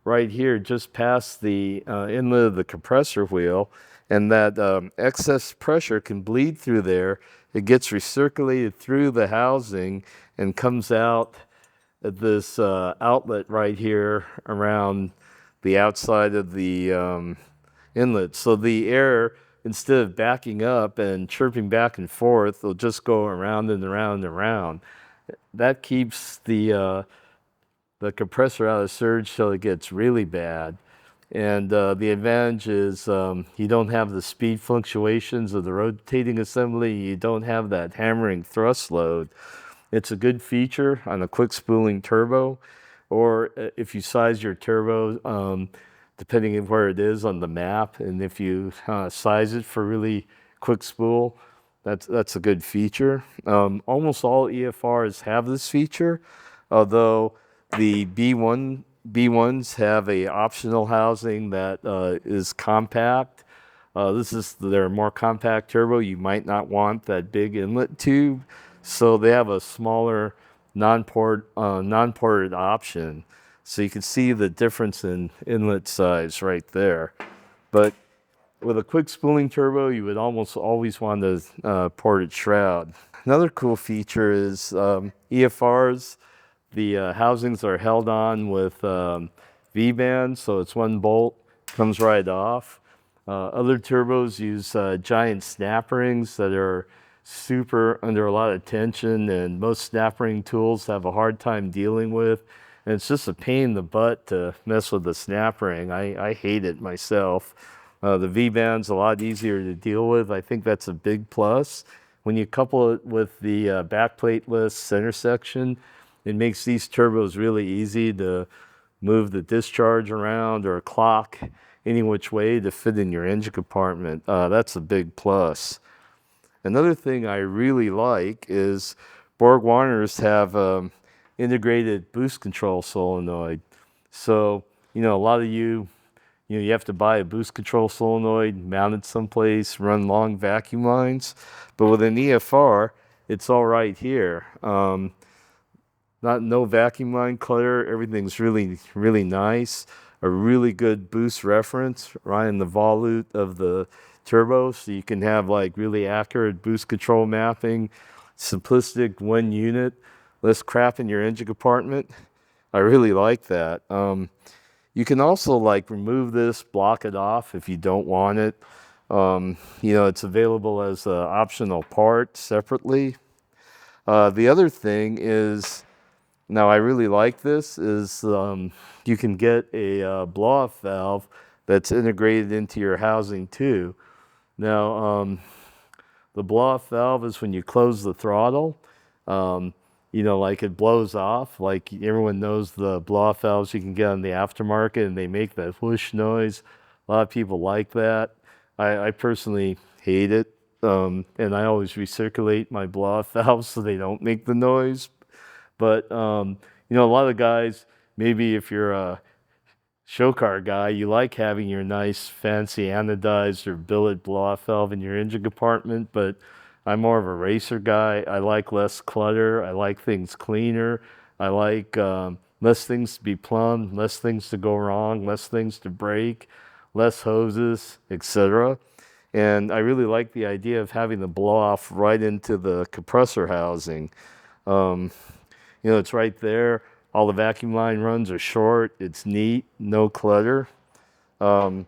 right here just past the inlet of the compressor wheel, and that excess pressure can bleed through there. It gets recirculated through the housing and comes out at this outlet right here around the outside of the inlet. So the air, instead of backing up and chirping back and forth, will just go around and around and around. That keeps the compressor out of surge till it gets really bad. And the advantage is you don't have the speed fluctuations of the rotating assembly. You don't have that hammering thrust load. It's a good feature on a quick spooling turbo, or if you size your turbo, depending on where it is on the map, and if you size it for really quick spool, that's a good feature. Almost all EFRs have this feature, although the B1s have a optional housing that is compact. This is their more compact turbo. You might not want that big inlet tube, so they have a smaller non-ported option. So you can see the difference in inlet size right there. But with a quick spooling turbo, you would almost always want a ported shroud. Another cool feature is EFRs. The housings are held on with V-bands, so it's one bolt, comes right off. Other turbos use giant snap rings that are super under a lot of tension, and most snap ring tools have a hard time dealing with. And it's just a pain in the butt to mess with the snap ring. I hate it myself. The V-band's a lot easier to deal with. I think that's a big plus. When you couple it with the backplateless center section, it makes these turbos really easy to move the discharge around or clock any which way to fit in your engine compartment. That's a big plus. Another thing I really like is Borg Warners have integrated boost control solenoid. So, a lot of you have to buy a boost control solenoid, mount it someplace, run long vacuum lines. But with an EFR, it's all right here. No vacuum line clutter. Everything's really, really nice. A really good boost reference right in the volute of the turbo, so you can have like really accurate boost control mapping, simplistic one unit, less crap in your engine compartment. I really like that. You can also like remove this, block it off if you don't want it. It's available as an optional part separately. The other thing is, now I really like this, is you can get a blow-off valve that's integrated into your housing too. Now, the blow-off valve is when you close the throttle, like it blows off. Like everyone knows the blow-off valves you can get on the aftermarket, and they make that whoosh noise. A lot of people like that. I personally hate it, and I always recirculate my blow-off valves so they don't make the noise. But, a lot of guys, maybe if you're a show car guy, you like having your nice fancy anodized or billet blow-off valve in your engine compartment, but I'm more of a racer guy. I like less clutter. I like things cleaner. I like less things to be plumbed, less things to go wrong, less things to break, less hoses, etc. And I really like the idea of having the blow-off right into the compressor housing. It's right there. All the vacuum line runs are short. It's neat, no clutter. Um,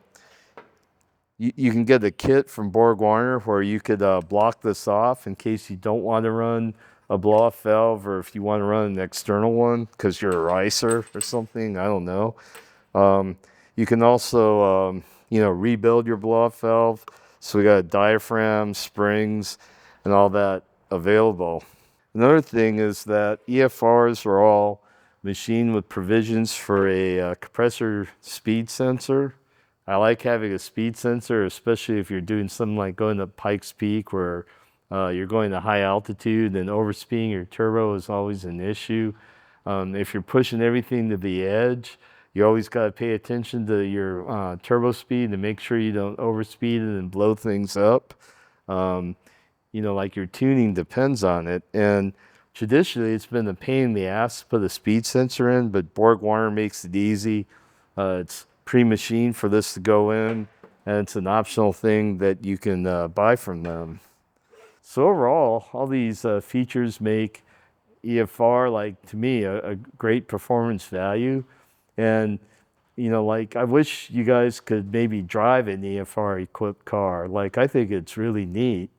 you can get a kit from Borg Warner where you could block this off in case you don't want to run a blow-off valve, or if you want to run an external one because you're a ricer or something. I don't know. You can also, rebuild your blow-off valve. So we got a diaphragm, springs, and all that available. Another thing is that EFRs are all machined with provisions for a compressor speed sensor. I like having a speed sensor, especially if you're doing something like going to Pikes Peak where you're going to high altitude, and overspeeding your turbo is always an issue. If you're pushing everything to the edge, you always got to pay attention to your turbo speed to make sure you don't overspeed it and blow things up. Like your tuning depends on it. And traditionally, it's been a pain in the ass to put a speed sensor in, but Borg Warner makes it easy. It's pre-machined for this to go in, and it's an optional thing that you can buy from them. So overall, all these features make EFR, like, to me, a great performance value. And I wish you guys could maybe drive an EFR equipped car. Like, I think it's really neat.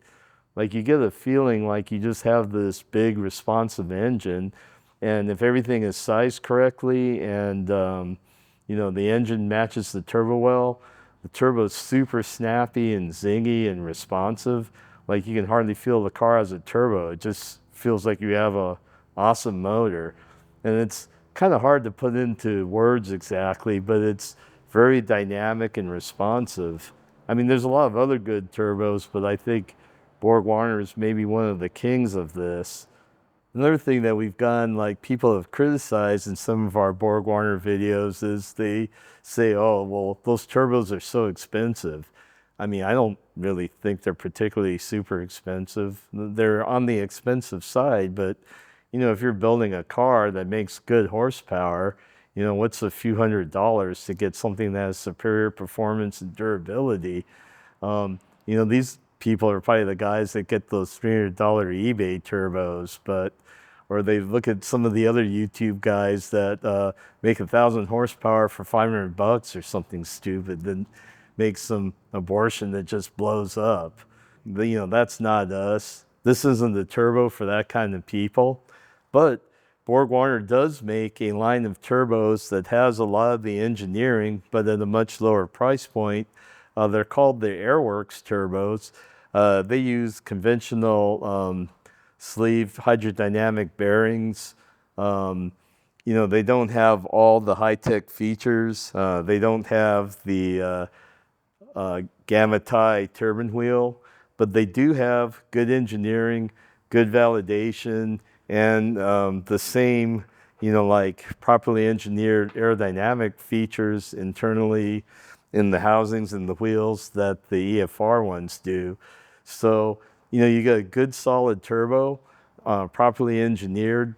Like, you get a feeling like you just have this big responsive engine, and if everything is sized correctly and the engine matches the turbo well, the turbo is super snappy and zingy and responsive. Like, you can hardly feel the car has a turbo. It just feels like you have a awesome motor. And it's kind of hard to put into words exactly, but it's very dynamic and responsive. I mean, there's a lot of other good turbos, but I think Borg Warner is maybe one of the kings of this. Another thing that we've gotten, like, people have criticized in some of our Borg Warner videos is they say, oh, well, those turbos are so expensive. I mean, I don't really think they're particularly super expensive. They're on the expensive side, but if you're building a car that makes good horsepower, what's a few $100s to get something that has superior performance and durability? These people are probably the guys that get those $300 eBay turbos, or they look at some of the other YouTube guys that make 1,000 horsepower for $500 or something stupid, then make some abortion that just blows up. That's not us. This isn't the turbo for that kind of people. But Borg Warner does make a line of turbos that has a lot of the engineering, but at a much lower price point. They're called the Airworks turbos. They use conventional sleeve hydrodynamic bearings. They don't have all the high-tech features. They don't have the gamma tie turbine wheel, but they do have good engineering, good validation, and the same, properly engineered aerodynamic features internally in the housings and the wheels that the EFR ones do. So, you got a good solid turbo, properly engineered,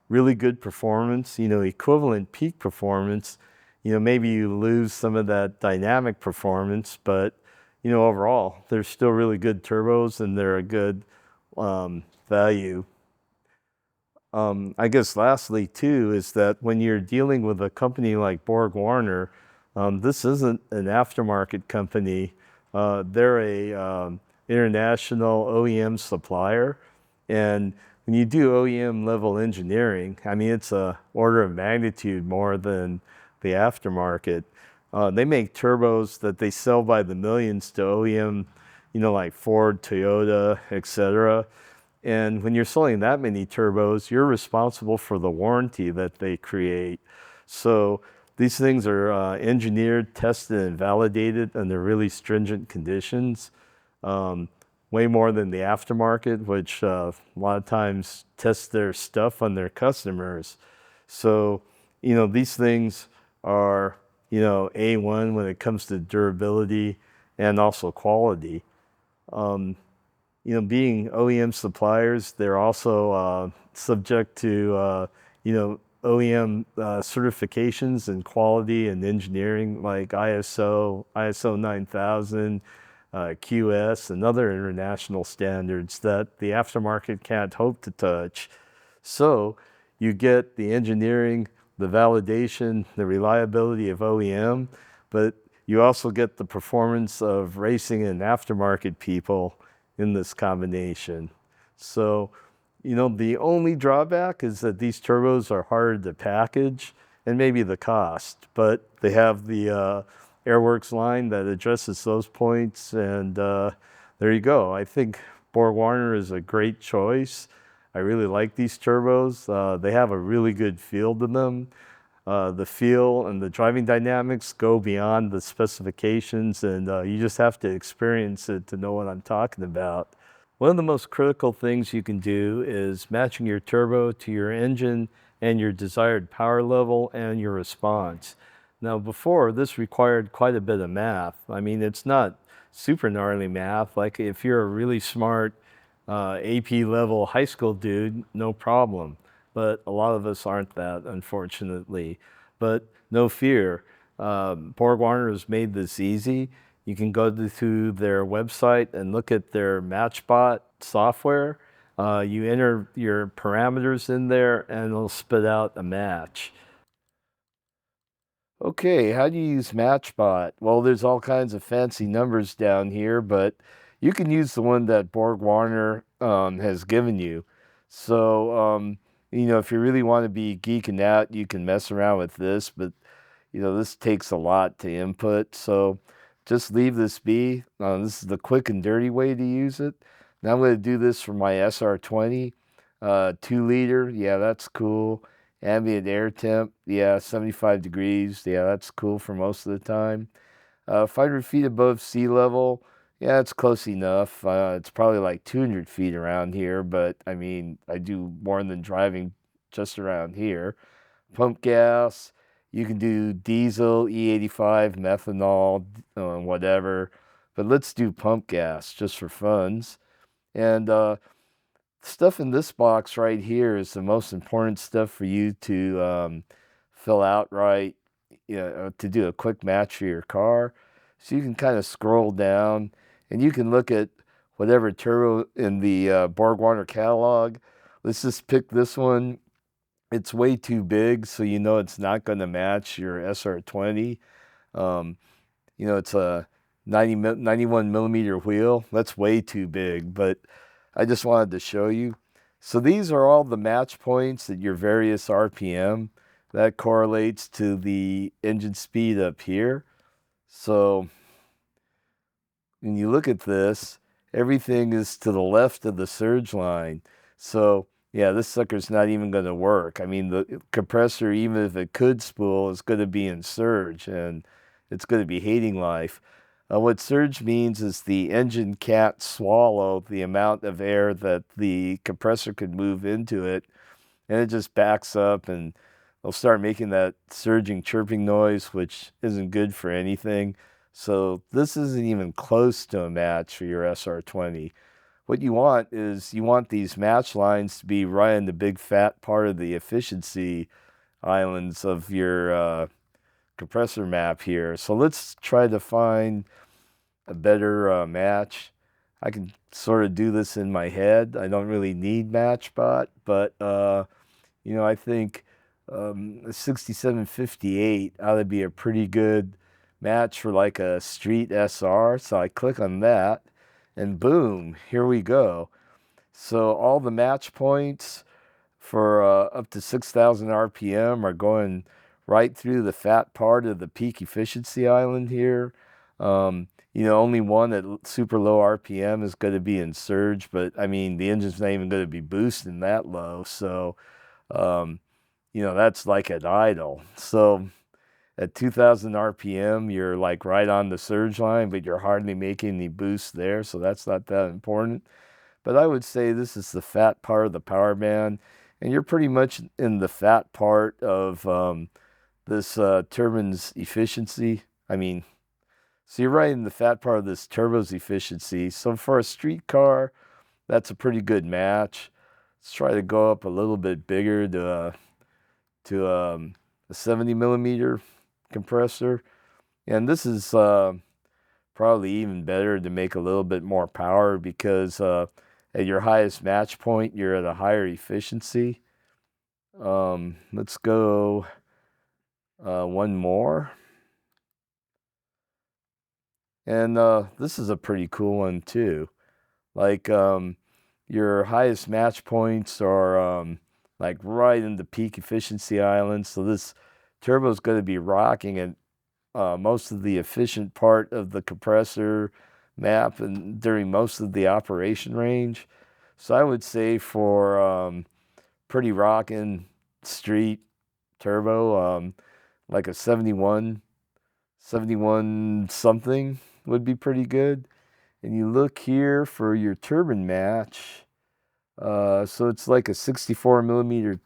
really good performance, equivalent peak performance. Maybe you lose some of that dynamic performance, but, overall, they're still really good turbos and they're a good value. I guess lastly, too, is that when you're dealing with a company like Borg Warner, this isn't an aftermarket company. They're a international OEM supplier. And when you do OEM level engineering, I mean, it's a order of magnitude more than the aftermarket. They make turbos that they sell by the millions to OEM, like Ford, Toyota, etc. And when you're selling that many turbos, you're responsible for the warranty that they create. So these things are engineered, tested, and validated under really stringent conditions, way more than the aftermarket, which a lot of times tests their stuff on their customers. So, these things are, A1 when it comes to durability and also quality. Being OEM suppliers, they're also subject to, OEM certifications in quality and engineering, like ISO 9000, QS, and other international standards that the aftermarket can't hope to touch. So, you get the engineering, the validation, the reliability of OEM, but you also get the performance of racing and aftermarket people in this combination. So, the only drawback is that these turbos are harder to package and maybe the cost, but they have the Airworks line that addresses those points, and there you go. I think Borg-Warner is a great choice. I really like these turbos. They have a really good feel to them. The feel and the driving dynamics go beyond the specifications, and you just have to experience it to know what I'm talking about. One of the most critical things you can do is matching your turbo to your engine and your desired power level and your response. Now, before, this required quite a bit of math. I mean, it's not super gnarly math. Like if you're a really smart AP level high school dude, no problem. But a lot of us aren't that, unfortunately. But no fear. Borg-Warner has made this easy. You can go to their website and look at their Matchbot software. You enter your parameters in there and it'll spit out a match. Okay, how do you use Matchbot? Well, there's all kinds of fancy numbers down here, but you can use the one that Borg-Warner has given you. So, if you really want to be geeking out, you can mess around with this, but, this takes a lot to input. So just leave this be. This is the quick and dirty way to use it. Now I'm going to do this for my SR20, 2-liter. Yeah, that's cool. Ambient air temp, yeah, 75 degrees. Yeah, that's cool for most of the time. 500 feet above sea level, yeah, it's close enough. It's probably like 200 feet around here, but I mean, I do more than driving just around here. Pump gas, you can do diesel, E85, methanol, whatever, but let's do pump gas just for funs. And stuff in this box right here is the most important stuff for you to fill out right, to do a quick match for your car. So you can kind of scroll down and you can look at whatever turbo in the Borg-Warner catalog. Let's just pick this one. It's way too big, so it's not going to match your SR20. It's a 91 millimeter wheel. That's way too big, but I just wanted to show you. So these are all the match points at your various RPM. That correlates to the engine speed up here. So when you look at this, everything is to the left of the surge line. So yeah, this sucker's not even going to work. I mean, the compressor, even if it could spool, is going to be in surge, and it's going to be hating life. What surge means is the engine can't swallow the amount of air that the compressor could move into it, and it just backs up, and it'll start making that surging, chirping noise, which isn't good for anything. So this isn't even close to a match for your SR20. What you want is these match lines to be right in the big fat part of the efficiency islands of your compressor map here. So let's try to find a better match. I can sort of do this in my head. I don't really need Matchbot, but I think a 6758 ought to be a pretty good match for like a street SR. So I click on that. And boom, here we go. So all the match points for up to 6,000 RPM are going right through the fat part of the peak efficiency island here. Only one at super low RPM is going to be in surge, but I mean, the engine's not even going to be boosting that low. So, that's like at idle. So at 2,000 RPM, you're like right on the surge line, but you're hardly making any boost there, so that's not that important. But I would say this is the fat part of the power band, and you're pretty much in the fat part of this turbine's efficiency. So you're right in the fat part of this turbo's efficiency. So for a street car, that's a pretty good match. Let's try to go up a little bit bigger to a 70 millimeter compressor, and this is probably even better to make a little bit more power because at your highest match point you're at a higher efficiency. Let's go one more. And this is a pretty cool one too. Like your highest match points are like right in the peak efficiency island. So this turbo is going to be rocking at most of the efficient part of the compressor map and during most of the operation range. So I would say for pretty rocking street turbo, like a 71 something would be pretty good. And you look here for your turbine match. So it's like a 64 millimeter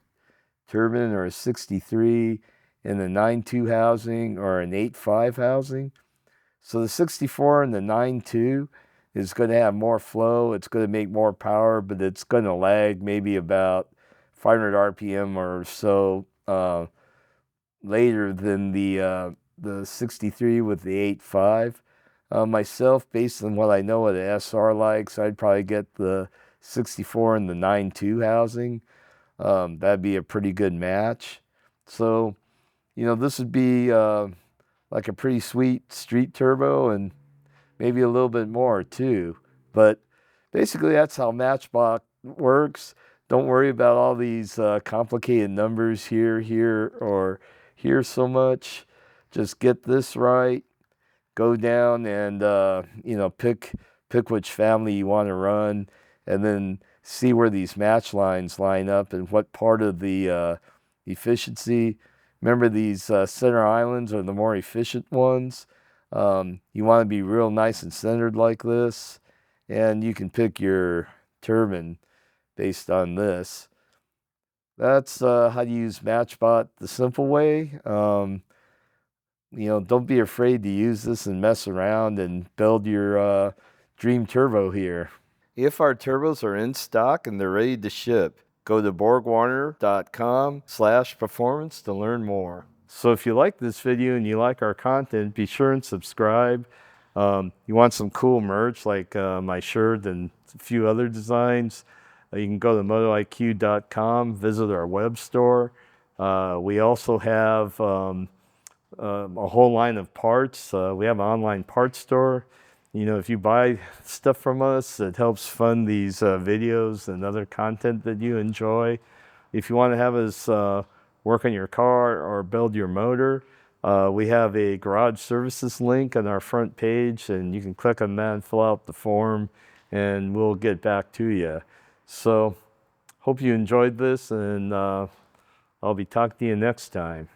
turbine or a 63 in a 9.2 housing or an 8.5 housing. So the 64 and the 9.2 is going to have more flow. It's going to make more power, but it's going to lag maybe about 500 RPM or so later than the 63 with the 8.5. Myself, based on what I know of the SR likes, I'd probably get the 64 and the 9.2 housing. That'd be a pretty good match. So, you know, this would be like a pretty sweet street turbo and maybe a little bit more too. But basically, that's how Matchbot works. Don't worry about all these complicated numbers here, or here so much. Just get this right. Go down and you know, pick which family you want to run, and then see where these match lines line up and what part of the efficiency. Remember, these center islands are the more efficient ones. You want to be real nice and centered like this, and you can pick your turbine based on this. That's how to use Matchbot the simple way. You know, don't be afraid to use this and mess around and build your dream turbo here. EFR turbos are in stock and they're ready to ship. Go to borgwarner.com/performance to learn more. So if you like this video and you like our content, be sure and subscribe. You want some cool merch like my shirt and a few other designs, you can go to MotoIQ.com, visit our web store. We also have a whole line of parts. We have an online parts store. You know, if you buy stuff from us, it helps fund these videos and other content that you enjoy. If you want to have us work on your car or build your motor, we have a garage services link on our front page, and you can click on that and fill out the form, and we'll get back to you. So, hope you enjoyed this, and I'll be talking to you next time.